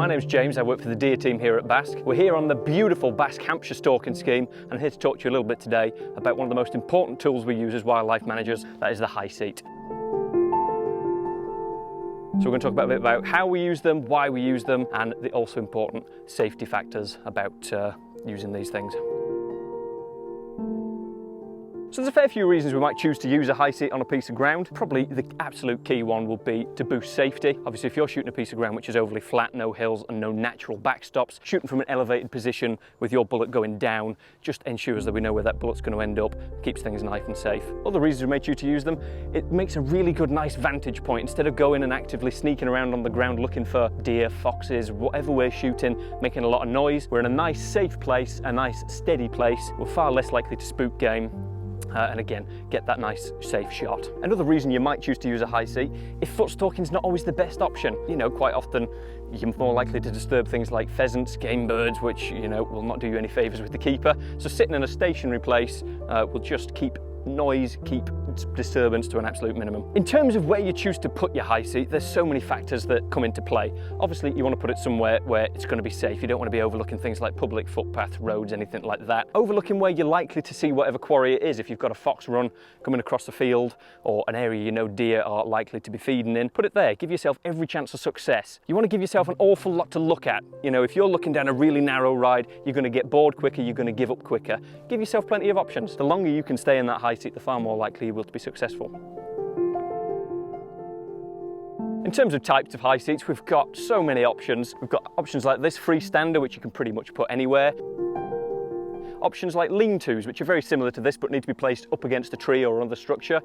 My name's James, I work for the deer team here at BASC. We're here on the beautiful BASC Hampshire stalking scheme, and I'm here to talk to you a little bit today about one of the most important tools we use as wildlife managers, that is the high seat. So we're going to talk a bit about how we use them, why we use them, and the also important safety factors about using these things. So there's a fair few reasons we might choose to use a high seat on a piece of ground. Probably the absolute key one will be to boost safety. Obviously, if you're shooting a piece of ground which is overly flat, no hills and no natural backstops, shooting from an elevated position with your bullet going down just ensures that we know where that bullet's going to end up, keeps things nice and safe. Other reasons we may choose to use them, it makes a really good, nice vantage point. Instead of going and actively sneaking around on the ground looking for deer, foxes, whatever we're shooting, making a lot of noise, we're in a nice, safe place, a nice, steady place. We're far less likely to spook game. And again, get that nice, safe shot. Another reason you might choose to use a high seat, if foot stalking is not always the best option. You know, quite often you're more likely to disturb things like pheasants, game birds, which, you know, will not do you any favours with the keeper. So sitting in a stationary place will just keep noise, keep disturbance to an absolute minimum. In terms of where you choose to put your high seat, there's so many factors that come into play. Obviously, you want to put it somewhere where it's going to be safe. You don't want to be overlooking things like public footpath, roads, anything like that. Overlooking where you're likely to see whatever quarry it is. If you've got a fox run coming across the field or an area you know deer are likely to be feeding in, put it there. Give yourself every chance of success. You want to give yourself an awful lot to look at. You know, if you're looking down a really narrow ride, you're going to get bored quicker, you're going to give up quicker. Give yourself plenty of options. The longer you can stay in that high seat, the far more likely you will to be successful. In terms of types of high seats, we've got so many options. We've got options like this freestander, which you can pretty much put anywhere. Options like lean-tos, which are very similar to this but need to be placed up against a tree or another structure.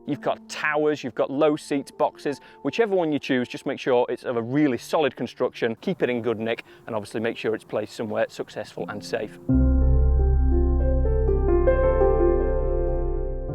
You've got towers, you've got low seats, boxes, whichever one you choose, just make sure it's of a really solid construction, keep it in good nick, and obviously make sure it's placed somewhere successful and safe.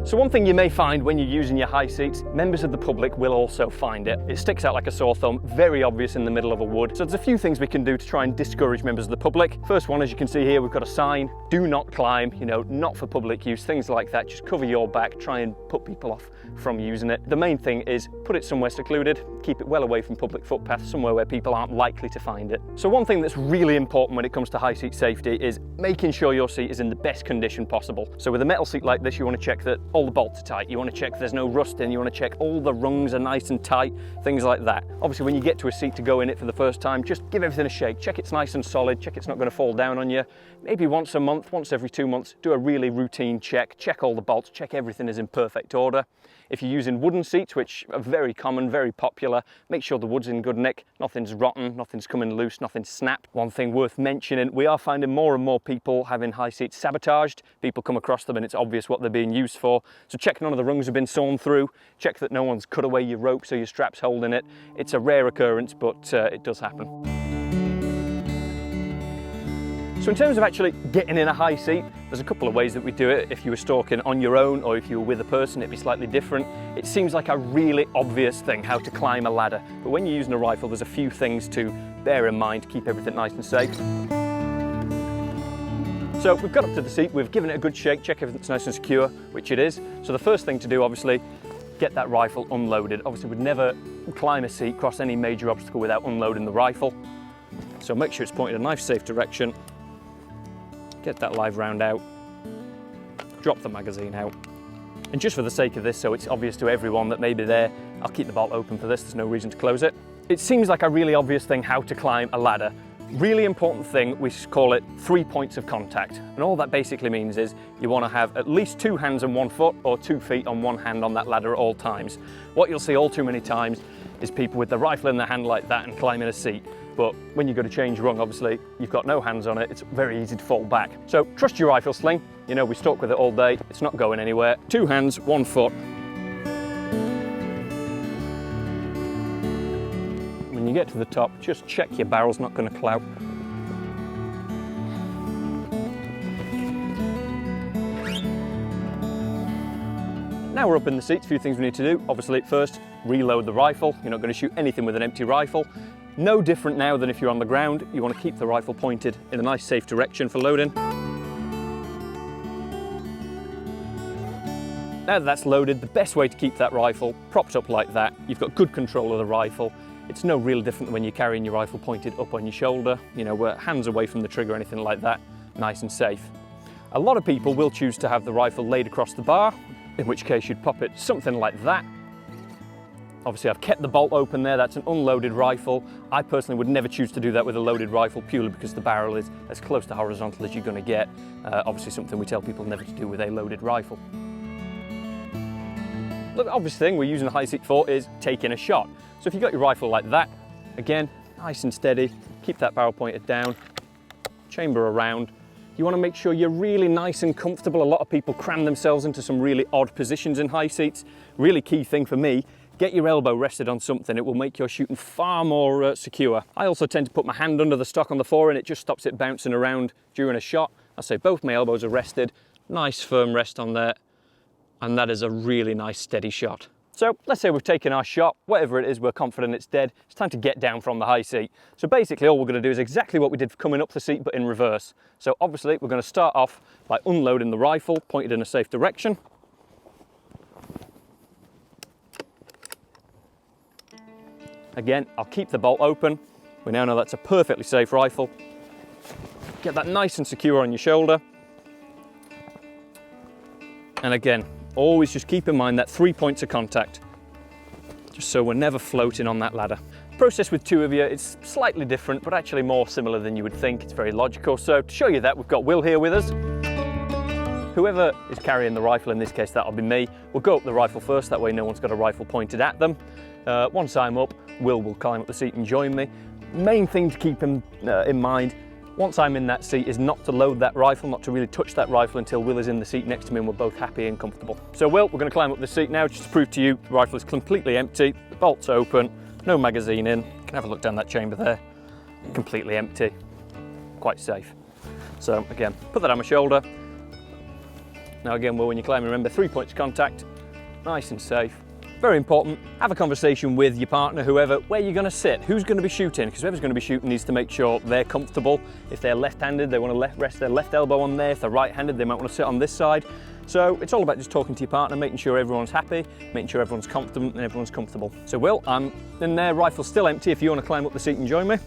So one thing you may find when you're using your high seats, members of the public will also find it. It sticks out like a sore thumb, very obvious in the middle of a wood. So there's a few things we can do to try and discourage members of the public. First one, as you can see here, we've got a sign, do not climb, you know, not for public use, things like that. Just cover your back, try and put people off from using it. The main thing is put it somewhere secluded, keep it well away from public footpaths, somewhere where people aren't likely to find it. So one thing that's really important when it comes to high seat safety is making sure your seat is in the best condition possible. So with a metal seat like this, you want to check that all the bolts are tight, you want to check there's no rust in, you want to check all the rungs are nice and tight, things like that. Obviously when you get to a seat to go in it for the first time, just give everything a shake, check it's nice and solid, check it's not going to fall down on you. Maybe once a month, once every 2 months, do a really routine check all the bolts, check everything is in perfect order. If you're using wooden seats, which are very common, very popular, make sure the wood's in good nick, nothing's rotten, nothing's coming loose, nothing's snapped. One thing worth mentioning, we are finding more and more people having high seats sabotaged. People come across them and it's obvious what they're being used for. So check none of the rungs have been sawn through, check that no one's cut away your rope so your strap's holding it. It's a rare occurrence, but it does happen. So in terms of actually getting in a high seat, there's a couple of ways that we do it. If you were stalking on your own or if you were with a person, it'd be slightly different. It seems like a really obvious thing, how to climb a ladder. But when you're using a rifle, there's a few things to bear in mind to keep everything nice and safe. So we've got up to the seat, we've given it a good shake, check everything's nice and secure, which it is. So the first thing to do, obviously, get that rifle unloaded. Obviously, we'd never climb a seat, cross any major obstacle without unloading the rifle. So make sure it's pointed in a nice, safe direction. Get that live round out, drop the magazine out. And just for the sake of this, so it's obvious to everyone that may be there, I'll keep the bolt open for this, there's no reason to close it. It seems like a really obvious thing how to climb a ladder. Really important thing, we call it 3 points of contact. And all that basically means is you want to have at least 2 hands on 1 foot or 2 feet on 1 hand on that ladder at all times. What you'll see all too many times is people with the rifle in their hand like that and climbing a seat. But when you go to change rung, obviously, you've got no hands on it, it's very easy to fall back. So trust your rifle sling, you know, we stalk with it all day, it's not going anywhere. 2 hands, 1 foot. When you get to the top, just check your barrel's not going to clout. Now we're up in the seats, a few things we need to do. Obviously, first, reload the rifle. You're not going to shoot anything with an empty rifle. No different now than if you're on the ground. You want to keep the rifle pointed in a nice, safe direction for loading. Now that that's loaded, the best way to keep that rifle propped up like that, you've got good control of the rifle, It's no real different when you're carrying your rifle pointed up on your shoulder, you know, where hands away from the trigger or anything like that, nice and safe. A lot of people will choose to have the rifle laid across the bar, in which case you'd pop it something like that. Obviously I've kept the bolt open there, that's an unloaded rifle. I personally would never choose to do that with a loaded rifle purely because the barrel is as close to horizontal as you're going to get. Obviously something we tell people never to do with a loaded rifle. The obvious thing we're using the high seat for is taking a shot. So if you've got your rifle like that, again, nice and steady, keep that barrel pointed down, chamber around. You want to make sure you're really nice and comfortable. A lot of people cram themselves into some really odd positions in high seats. Really key thing for me, get your elbow rested on something. It will make your shooting far more secure. I also tend to put my hand under the stock on the fore and it just stops it bouncing around during a shot. I say both my elbows are rested, nice firm rest on there, and that is a really nice steady shot. So let's say we've taken our shot, whatever it is, we're confident it's dead. It's time to get down from the high seat. So basically all we're going to do is exactly what we did coming up the seat, but in reverse. So obviously we're going to start off by unloading the rifle, pointed in a safe direction. Again, I'll keep the bolt open. We now know that's a perfectly safe rifle. Get that nice and secure on your shoulder. And again, always just keep in mind that 3 points of contact, just so we're never floating on that ladder. Process with two of you, it's slightly different, but actually more similar than you would think. It's very logical. So to show you that, we've got Will here with us. Whoever is carrying the rifle, in this case that'll be me, we'll go up the rifle first, that way no one's got a rifle pointed at them. Once I'm up, Will climb up the seat and join me. Main thing to keep in mind, once I'm in that seat, is not to load that rifle, not to really touch that rifle until Will is in the seat next to me and we're both happy and comfortable. So Will, we're going to climb up the seat now just to prove to you the rifle is completely empty, the bolt's open, no magazine in. You can have a look down that chamber there, completely empty, quite safe. So again, put that on my shoulder. Now again, Will, when you climb, remember 3 points of contact, nice and safe. Very important, have a conversation with your partner, whoever, where you're going to sit, who's going to be shooting, because whoever's going to be shooting needs to make sure they're comfortable. If they're left-handed, they want to rest their left elbow on there. If they're right-handed, they might want to sit on this side. So it's all about just talking to your partner, making sure everyone's happy, making sure everyone's confident and everyone's comfortable. So Will, I'm in there, rifle's still empty if you want to climb up the seat and join me.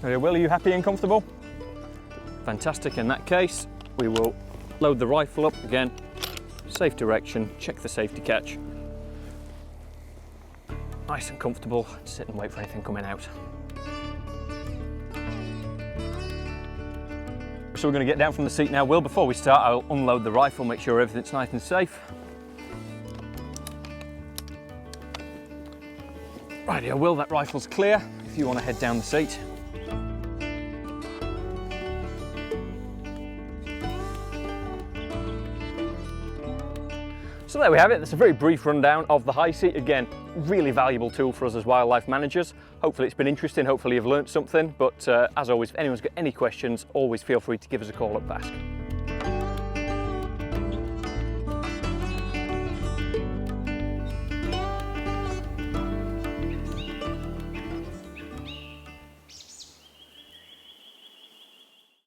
Okay, Will, are you happy and comfortable? Fantastic. In that case, we will load the rifle up again, safe direction, check the safety catch. Nice and comfortable, sit and wait for anything coming out. So we're going to get down from the seat now. Will, before we start, I'll unload the rifle, make sure everything's nice and safe. Rightio, Will, that rifle's clear. If you want to head down the seat. So there we have it. That's a very brief rundown of the high seat. Again, really valuable tool for us as wildlife managers. Hopefully it's been interesting, hopefully you've learned something, but as always, if anyone's got any questions, always feel free to give us a call at BASC.